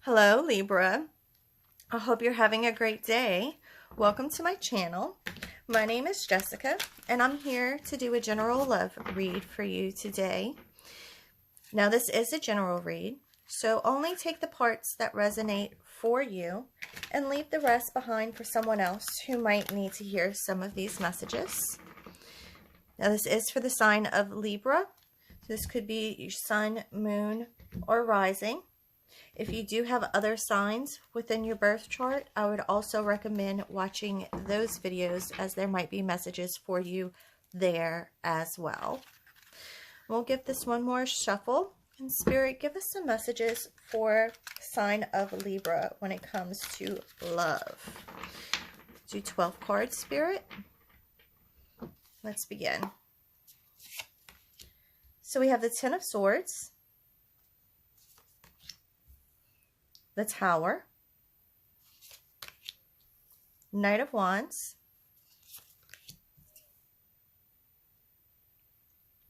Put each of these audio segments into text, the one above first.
Hello, Libra. I hope you're having a great day. Welcome to my channel. My name is Jessica, and I'm here to do a general love read for you today. Now, this is a general read, so only take the parts that resonate for you and leave the rest behind for someone else who might need to hear some of these messages. Now, this is for the sign of Libra. This could be your sun, moon, or rising. If you do have other signs within your birth chart, I would also recommend watching those videos, as there might be messages for you there as well. We'll give this one more shuffle. And Spirit, give us some messages for sign of Libra when it comes to love. Do 12 cards, Spirit. Let's begin. So we have the Ten of Swords, the Tower, Knight of Wands,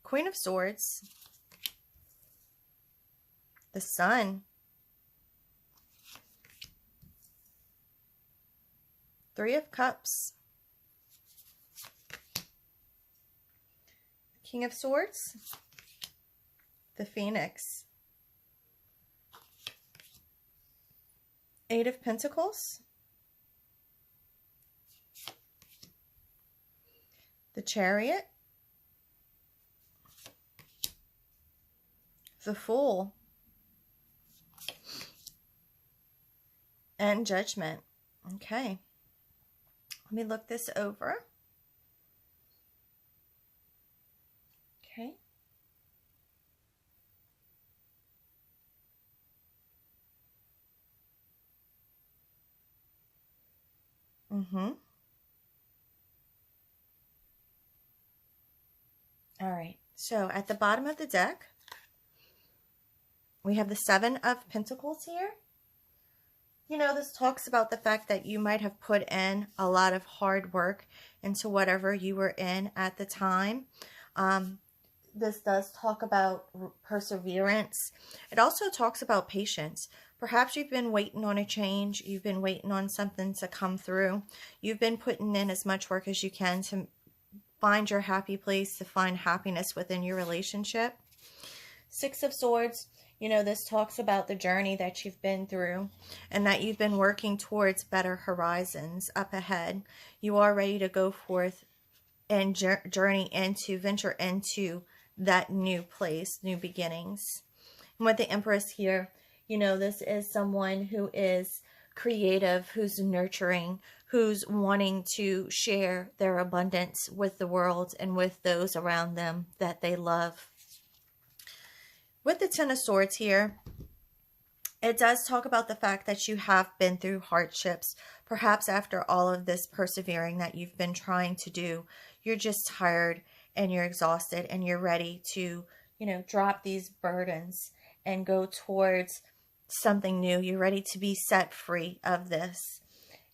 Queen of Swords, the Sun, Three of Cups, King of Swords, the Phoenix, Eight of Pentacles, the Chariot, the Fool, and Judgment. Okay, let me look this over. Okay. All right, so at the bottom of the deck, we have the Seven of Pentacles here. You know, this talks about the fact that you might have put in a lot of hard work into whatever you were in at the time. This does talk about perseverance. It also talks about patience. Perhaps you've been waiting on a change. You've been waiting on something to come through. You've been putting in as much work as you can to find your happy place, to find happiness within your relationship. Six of Swords, you know, this talks about the journey that you've been through and that you've been working towards better horizons up ahead. You are ready to go forth and venture into that new place, new beginnings. And with the Empress here, you know, this is someone who is creative, who's nurturing, who's wanting to share their abundance with the world and with those around them that they love. With the Ten of Swords here, it does talk about the fact that you have been through hardships. Perhaps after all of this persevering that you've been trying to do, you're just tired and you're exhausted and you're ready to, you know, drop these burdens and go towards something new. You're ready to be set free of this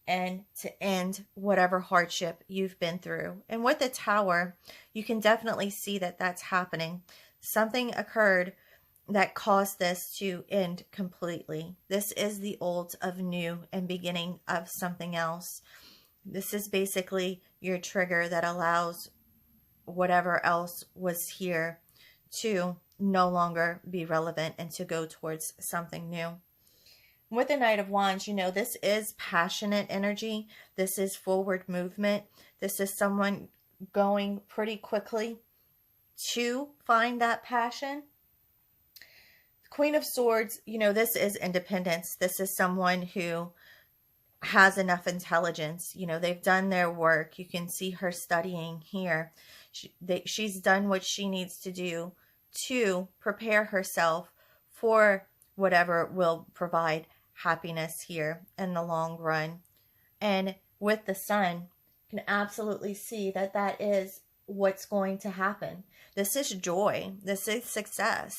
and to end whatever hardship you've been through. And with the Tower, you can definitely see that that's happening. Something occurred that caused this to end completely. This is the old of new and beginning of something else. This is basically your trigger that allows whatever else was here to no longer be relevant and to go towards something new. With the Knight of Wands, you know, this is passionate energy. This is forward movement. This is someone going pretty quickly to find that passion. Queen of Swords, you know, this is independence. This is someone who has enough intelligence. You know, they've done their work. You can see her studying here. She's done what she needs to do to prepare herself for whatever will provide happiness here in the long run. And with the Sun, you can absolutely see that that is what's going to happen. This is joy. This is success.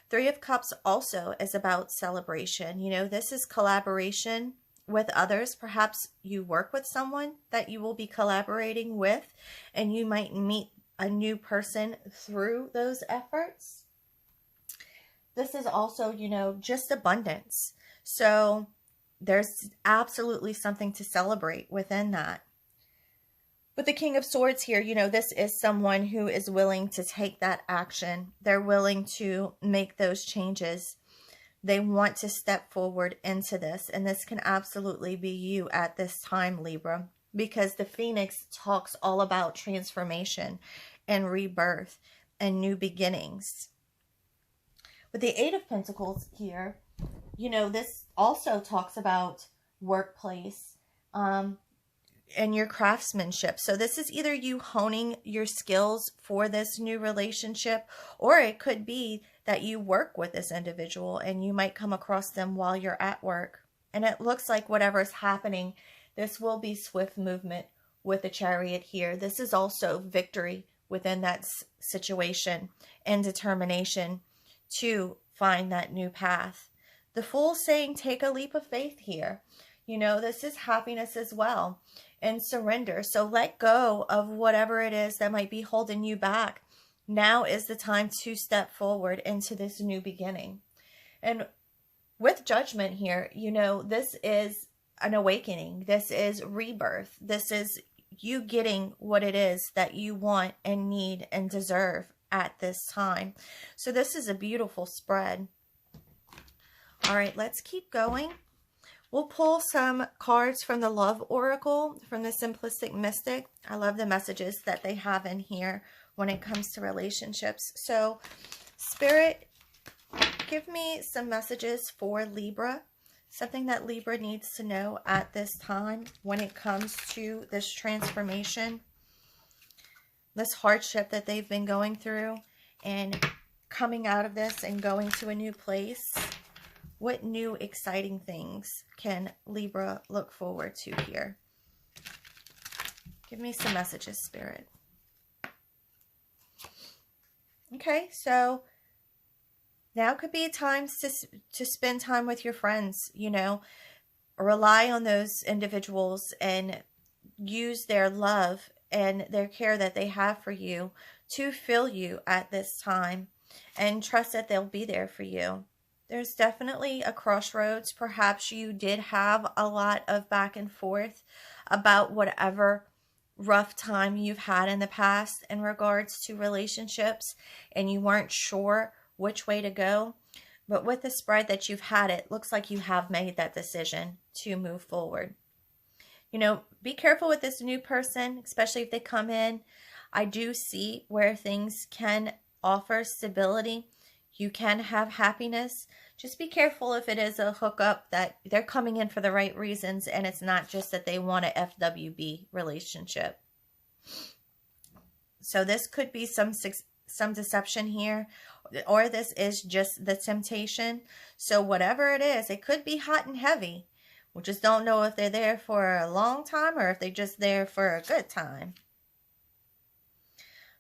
Three of Cups also is about celebration. You know, this is collaboration with others. Perhaps you work with someone that you will be collaborating with, and you might meet a new person through those efforts. This is also, you know, just abundance. So there's absolutely something to celebrate within that. With the King of Swords here, this is someone who is willing to take that action. They're willing to make those changes. They want to step forward into this, and this can absolutely be you at this time, Libra, because the Phoenix talks all about transformation and rebirth and new beginnings. With the Eight of Pentacles here, this also talks about workplace and your craftsmanship. So this is either you honing your skills for this new relationship, or it could be that you work with this individual and you might come across them while you're at work. And it looks like whatever's happening, this will be swift movement with the Chariot here. This is also victory within that situation and determination to find that new path. The Fool saying, take a leap of faith here. This is happiness as well, and surrender. So let go of whatever it is that might be holding you back. Now is the time to step forward into this new beginning. And with Judgment here, this is an awakening. This is rebirth. This is you getting what it is that you want and need and deserve at this time. So this is a beautiful spread. All right, let's keep going. We'll pull some cards from the Love Oracle from the Simplistic Mystic. I love the messages that they have in here when it comes to relationships. So, Spirit, give me some messages for Libra. Something that Libra needs to know at this time when it comes to this transformation, this hardship that they've been going through, and coming out of this and going to a new place. What new exciting things can Libra look forward to here? Give me some messages, Spirit. Okay, so now could be times to spend time with your friends, rely on those individuals and use their love and their care that they have for you to fill you at this time, and trust that they'll be there for you. There's definitely a crossroads. Perhaps you did have a lot of back and forth about whatever rough time you've had in the past in regards to relationships, and you weren't sure which way to go. But with the spread that you've had, it looks like you have made that decision to move forward. Be careful with this new person, especially if they come in. I do see where things can offer stability. You can have happiness. Just be careful if it is a hookup that they're coming in for the right reasons and it's not just that they want a FWB relationship. So this could be some deception here, or this is just the temptation. So whatever it is, it could be hot and heavy. We just don't know if they're there for a long time or if they're just there for a good time.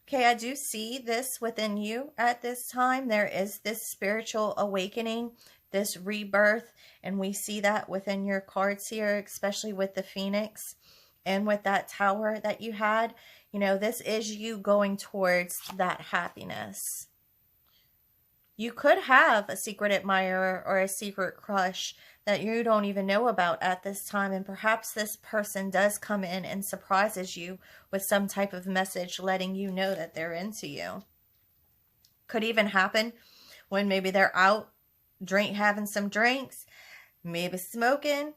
Okay, I do see this within you at this time. There is this spiritual awakening, this rebirth, and we see that within your cards here, especially with the Phoenix and with that Tower that you had. This is you going towards that happiness. You could have a secret admirer or a secret crush that you don't even know about at this time, and perhaps this person does come in and surprises you with some type of message letting you know that they're into you. Could even happen when maybe they're out having some drinks, maybe smoking,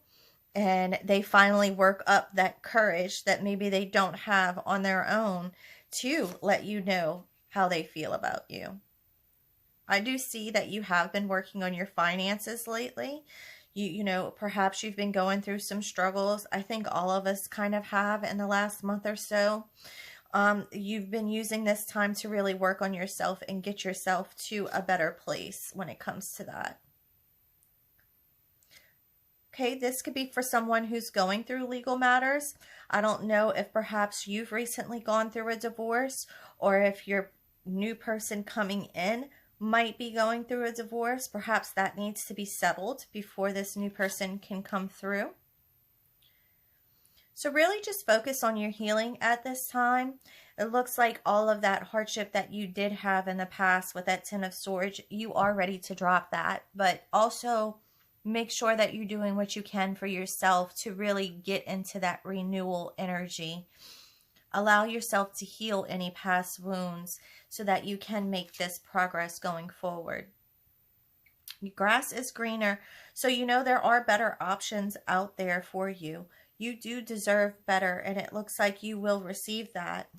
and they finally work up that courage that maybe they don't have on their own to let you know how they feel about you. I do see that you have been working on your finances lately. Perhaps you've been going through some struggles. I think all of us kind of have in the last month or so. You've been using this time to really work on yourself and get yourself to a better place when it comes to that. Okay, this could be for someone who's going through legal matters. I don't know if perhaps you've recently gone through a divorce, or if your new person coming in might be going through a divorce. Perhaps that needs to be settled before this new person can come through. So really just focus on your healing at this time. It looks like all of that hardship that you did have in the past with that Ten of Swords, you are ready to drop that. But also make sure that you're doing what you can for yourself to really get into that renewal energy. Allow yourself to heal any past wounds so that you can make this progress going forward. Grass is greener, so you know there are better options out there for you. You do deserve better, and it looks like you will receive that.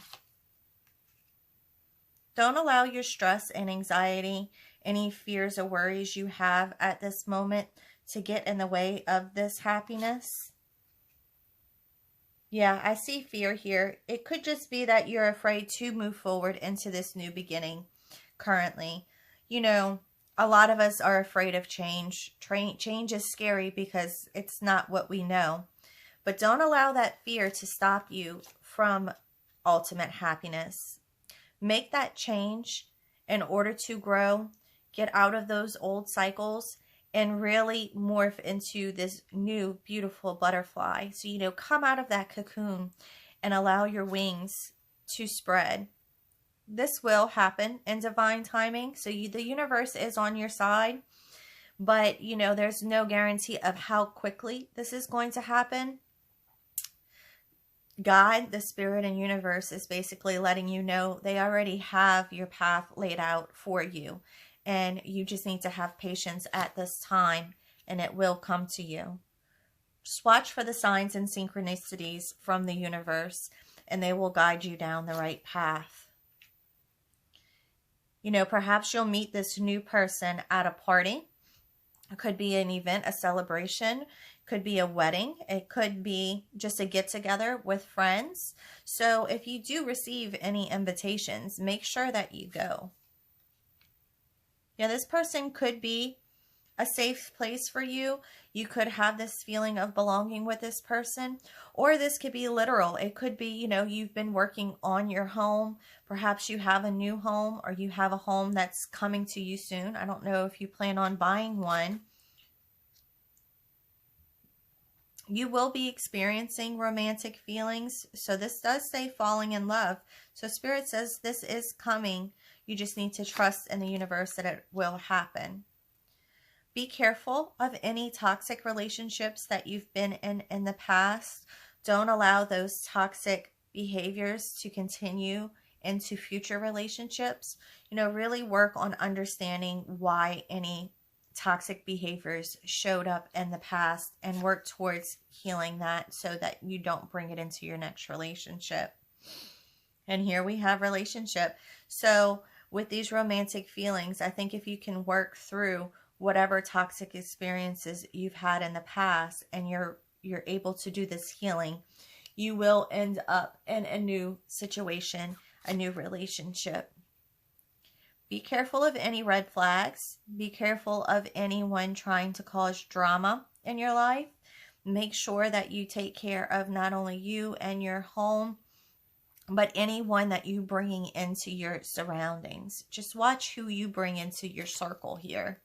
Don't allow your stress and anxiety, any fears or worries you have at this moment to get in the way of this happiness. Yeah, I see fear here. It could just be that you're afraid to move forward into this new beginning currently. You know, a lot of us are afraid of change. Change is scary because it's not what we know. But don't allow that fear to stop you from ultimate happiness. Make that change in order to grow, get out of those old cycles, and really morph into this new beautiful butterfly. So, you know, come out of that cocoon and allow your wings to spread. This will happen in divine timing. So the universe is on your side, but you know, there's no guarantee of how quickly this is going to happen. God, the spirit and universe is basically letting you know they already have your path laid out for you. And you just need to have patience at this time, and it will come to you. Just watch for the signs and synchronicities from the universe, and they will guide you down the right path. You know, perhaps you'll meet this new person at a party. It could be an event, a celebration. It could be a wedding. It could be just a get-together with friends. So if you do receive any invitations, make sure that you go. Yeah, this person could be a safe place for you. You could have this feeling of belonging with this person, or this could be literal. It could be, you know, you've been working on your home. Perhaps you have a new home, or you have a home that's coming to you soon. I don't know if you plan on buying one. You will be experiencing romantic feelings. So this does say falling in love. So Spirit says this is coming. You just need to trust in the universe that it will happen. Be careful of any toxic relationships that you've been in the past. Don't allow those toxic behaviors to continue into future relationships. You know, really work on understanding why any toxic behaviors showed up in the past and work towards healing that so that you don't bring it into your next relationship. And here we have relationship. So with these romantic feelings, I think if you can work through whatever toxic experiences you've had in the past and you're able to do this healing, you will end up in a new situation, a new relationship. Be careful of any red flags. Be careful of anyone trying to cause drama in your life. Make sure that you take care of not only you and your home, but anyone that you bring into your surroundings. Just watch who you bring into your circle here.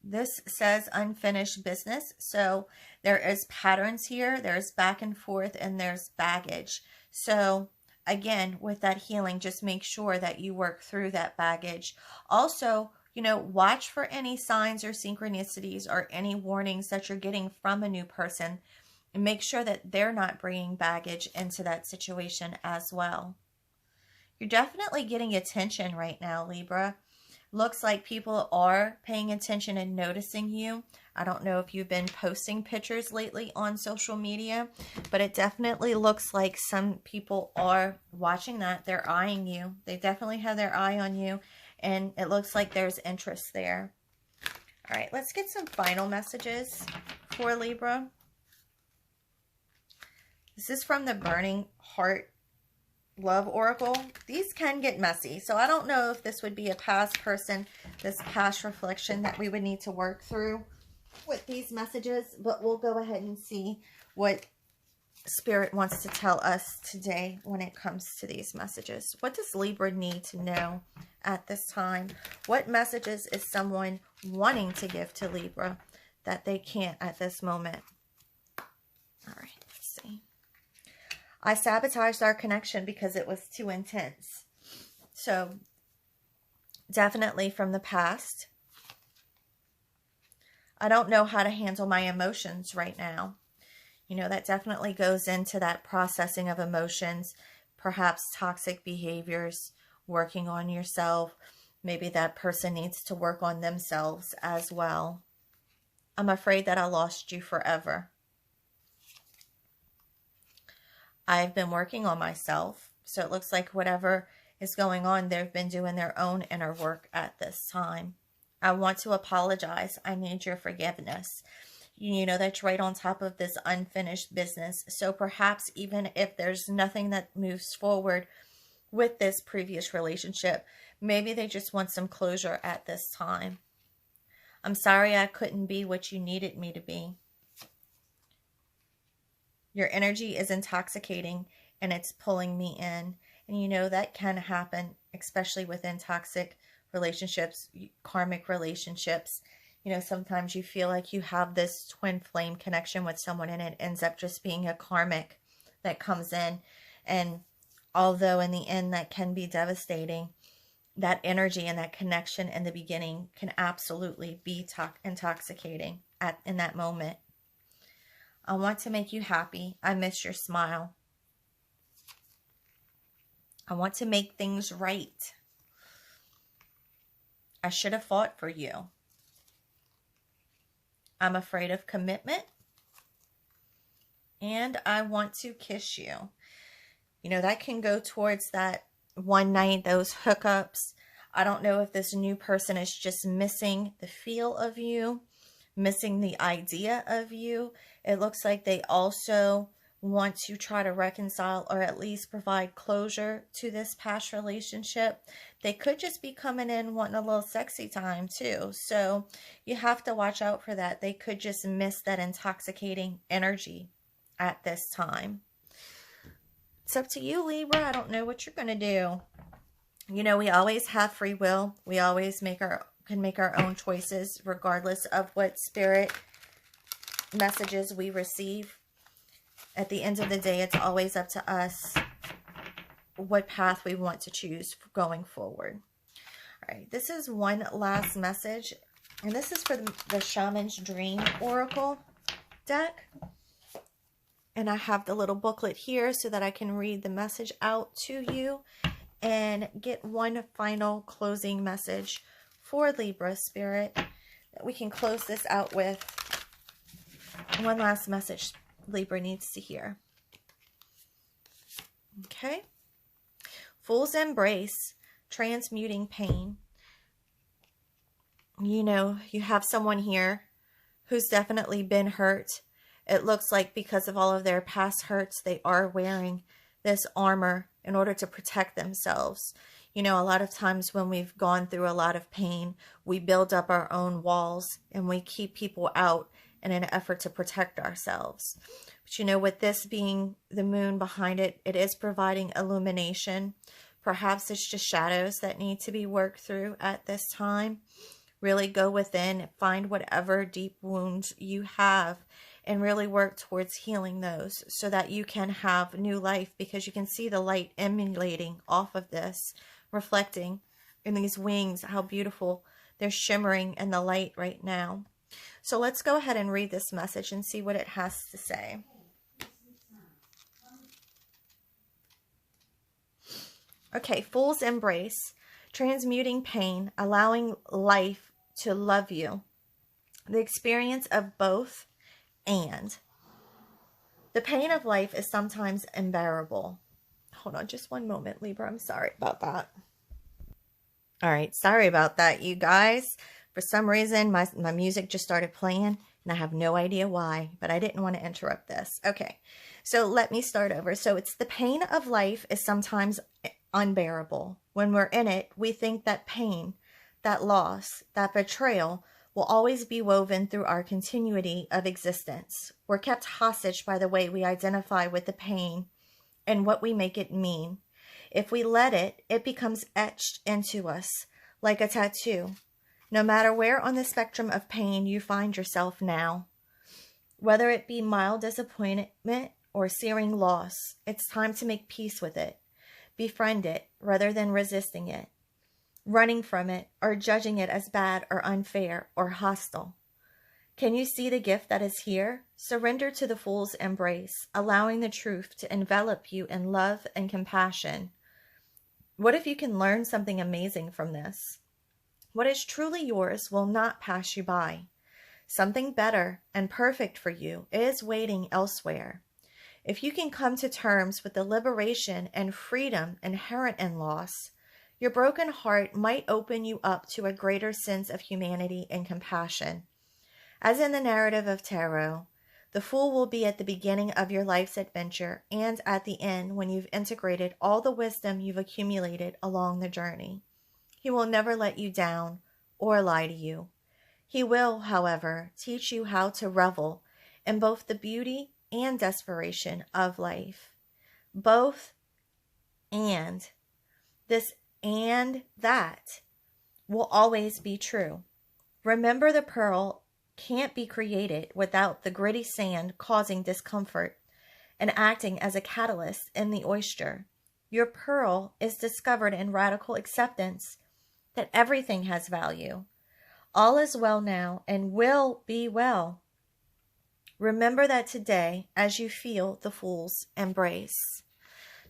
This says unfinished business. So there is patterns here. There's back and forth, and there's baggage. So again, with that healing, just make sure that you work through that baggage. Also, you know, watch for any signs or synchronicities or any warnings that you're getting from a new person. And make sure that they're not bringing baggage into that situation as well. You're definitely getting attention right now, Libra. Looks like people are paying attention and noticing you. I don't know if you've been posting pictures lately on social media, but it definitely looks like some people are watching that. They're eyeing you. They definitely have their eye on you, and it looks like there's interest there. All right, let's get some final messages for Libra. This is from the Burning Heart Love Oracle. These can get messy, so I don't know if this would be a past person, this past reflection that we would need to work through with these messages, but we'll go ahead and see what Spirit wants to tell us today when it comes to these messages. What does Libra need to know at this time? What messages is someone wanting to give to Libra that they can't at this moment? All right, let's see. I sabotaged our connection because it was too intense. So definitely from the past. I don't know how to handle my emotions right now. You know, that definitely goes into that processing of emotions, perhaps toxic behaviors, working on yourself. Maybe that person needs to work on themselves as well. I'm afraid that I lost you forever. I've been working on myself. So it looks like whatever is going on, they've been doing their own inner work at this time. I want to apologize. I need your forgiveness. You know, that's right on top of this unfinished business. So perhaps even if there's nothing that moves forward with this previous relationship, maybe they just want some closure at this time. I'm sorry I couldn't be what you needed me to be. Your energy is intoxicating and it's pulling me in. And you know that can happen, especially within toxic relationships, karmic relationships. You know, sometimes you feel like you have this twin flame connection with someone and it ends up just being a karmic that comes in. And although in the end that can be devastating, that energy and that connection in the beginning can absolutely be intoxicating in that moment. I want to make you happy. I miss your smile. I want to make things right. I should have fought for you. I'm afraid of commitment. And I want to kiss you. You know, that can go towards that one night, those hookups. I don't know if this new person is just missing the feel of you, missing the idea of you. It looks like they also want to try to reconcile or at least provide closure to this past relationship. They could just be coming in wanting a little sexy time too. So you have to watch out for that. They could just miss that intoxicating energy at this time. It's up to you, Libra. I don't know what you're going to do. You know, we always have free will. We always can make our own choices regardless of what spirit messages we receive. At the end of the day, it's always up to us what path we want to choose going forward. All right, this is one last message, and this is for the Shaman's Dream Oracle deck. And I have the little booklet here so that I can read the message out to you and get one final closing message for Libra Spirit that we can close this out with. One last message Libra needs to hear. Okay. Fool's embrace, transmuting pain. You know, you have someone here who's definitely been hurt. It looks like because of all of their past hurts, they are wearing this armor in order to protect themselves. You know, a lot of times when we've gone through a lot of pain, we build up our own walls and we keep people out in an effort to protect ourselves. But you know, with this being the moon behind it, it is providing illumination. Perhaps it's just shadows that need to be worked through at this time. Really go within, find whatever deep wounds you have and really work towards healing those so that you can have new life, because you can see the light emanating off of this, reflecting in these wings, how beautiful they're shimmering in the light right now. So let's go ahead and read this message and see what it has to say. Okay, Fool's embrace, transmuting pain, allowing life to love you. The experience of both and. The pain of life is sometimes unbearable. Hold on just one moment, Libra. I'm sorry about that. All right, sorry about that, you guys. For some reason, my music just started playing, and I have no idea why, but I didn't want to interrupt this. Okay, so let me start over. So it's the pain of life is sometimes unbearable. When we're in it, we think that pain, that loss, that betrayal will always be woven through our continuity of existence. We're kept hostage by the way we identify with the pain and what we make it mean. If we let it, it becomes etched into us like a tattoo. No matter where on the spectrum of pain you find yourself now, whether it be mild disappointment or searing loss, it's time to make peace with it. Befriend it rather than resisting it, running from it or judging it as bad or unfair or hostile. Can you see the gift that is here? Surrender to the fool's embrace, allowing the truth to envelop you in love and compassion. What if you can learn something amazing from this? What is truly yours will not pass you by. Something better and perfect for you is waiting elsewhere. If you can come to terms with the liberation and freedom inherent in loss, your broken heart might open you up to a greater sense of humanity and compassion. As in the narrative of Tarot, the Fool will be at the beginning of your life's adventure and at the end when you've integrated all the wisdom you've accumulated along the journey. He will never let you down or lie to you. He will, however, teach you how to revel in both the beauty and desperation of life. Both and. This and that will always be true. Remember, the pearl can't be created without the gritty sand causing discomfort and acting as a catalyst in the oyster. Your pearl is discovered in radical acceptance that everything has value. All is well now and will be well. Remember that today as you feel the Fool's embrace.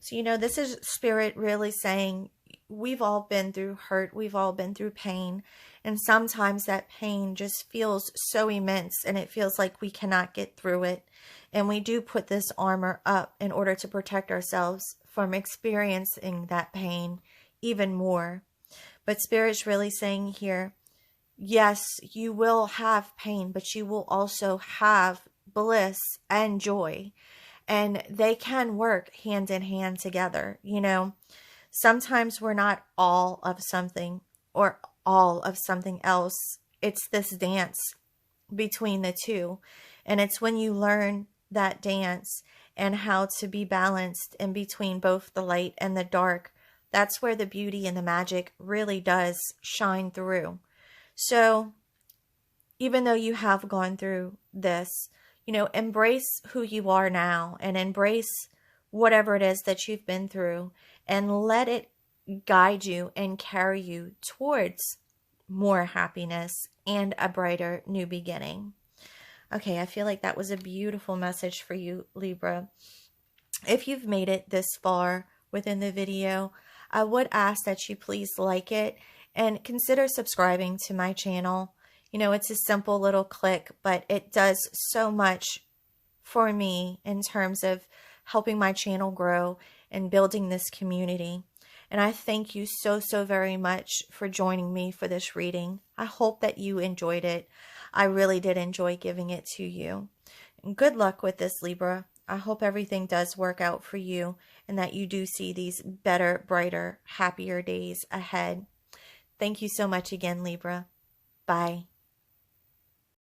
So, this is Spirit really saying we've all been through hurt. We've all been through pain. And sometimes that pain just feels so immense and it feels like we cannot get through it. And we do put this armor up in order to protect ourselves from experiencing that pain even more. But Spirit's really saying here, yes, you will have pain, but you will also have bliss and joy. And they can work hand in hand together. Sometimes we're not all of something or all of something else. It's this dance between the two. And it's when you learn that dance and how to be balanced in between both the light and the dark, that's where the beauty and the magic really does shine through. So even though you have gone through this, embrace who you are now and embrace whatever it is that you've been through and let it guide you and carry you towards more happiness and a brighter new beginning. Okay, I feel like that was a beautiful message for you, Libra. If you've made it this far within the video, I would ask that you please like it and consider subscribing to my channel. It's a simple little click, but it does so much for me in terms of helping my channel grow and building this community. And I thank you so, so very much for joining me for this reading. I hope that you enjoyed it. I really did enjoy giving it to you. And good luck with this, Libra. I hope everything does work out for you and that you do see these better, brighter, happier days ahead. Thank you so much again, Libra. Bye.